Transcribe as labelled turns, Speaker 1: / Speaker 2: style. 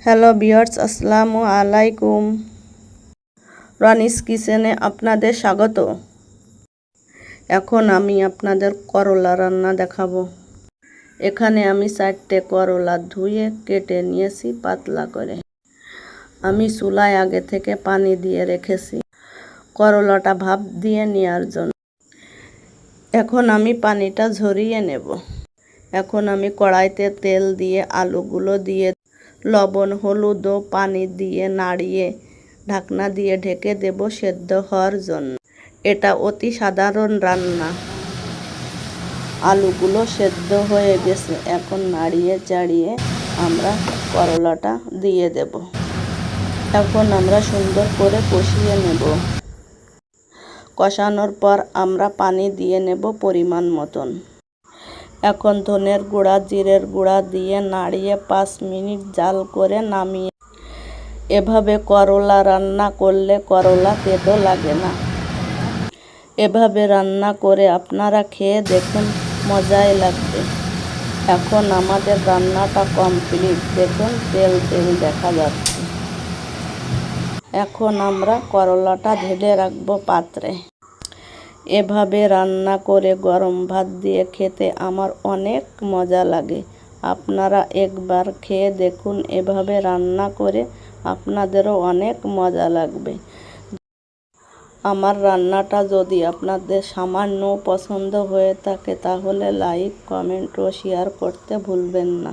Speaker 1: Hello viewers, আসসালামু আলাইকুম। রনিস কিচেনে আপনাদের স্বাগত। এখন আমি আপনাদের করলা রান্না দেখাবো। এখানে আমি 4টে করলা ধুয়ে কেটে নিয়েছি পাতলা করে। আমি চুলায় আগে থেকে পানি দিয়ে রেখেছি করলাটা ভাপ দিয়ে নেওয়ার জন্য। এখন আমি পানিটা ঝরিয়ে নেব। এখন আমি কড়াইতে তেল দিয়ে আলুগুলো দিয়ে লবণ, হলুদ ও পানি দিয়ে নাড়িয়ে ঢাকনা দিয়ে ঢেকে দেব সেদ্ধ হওয়ার জন্য। এটা অতি সাধারণ রান্না। আলুগুলো সেদ্ধ হয়ে গেছে। এখন নাড়িয়ে চাড়িয়ে আমরা করলাটা দিয়ে দেব। এখন আমরা সুন্দর করে কষিয়ে নেব। কষানোর পর আমরা পানি দিয়ে নেব পরিমাণ মতন। এখন ধনের গুঁড়া, জিরের গুঁড়া দিয়ে নাড়িয়ে 5 মিনিট জাল করে নামিয়ে। এভাবে করলা রান্না করলে করলা তেতো লাগে না। এভাবে রান্না করে আপনারা খেয়ে দেখুন, মজাই লাগবে। এখন আমাদের রান্নাটা কমপ্লিট। দেখুন তেল তেল দেখা যাচ্ছে। এখন আমরা করলাটা ঢেলে রাখবো পাত্রে। এভাবে রান্না করে গরম ভাত দিয়ে খেতে আমার অনেক মজা লাগে। আপনারা একবার খেয়ে দেখুন এভাবে রান্না করে, আপনাদেরও অনেক মজা লাগবে। আমার রান্নাটা যদি আপনাদের সামান্য পছন্দ হয়ে থাকে তাহলে লাইক, কমেন্ট ও শেয়ার করতে ভুলবেন না।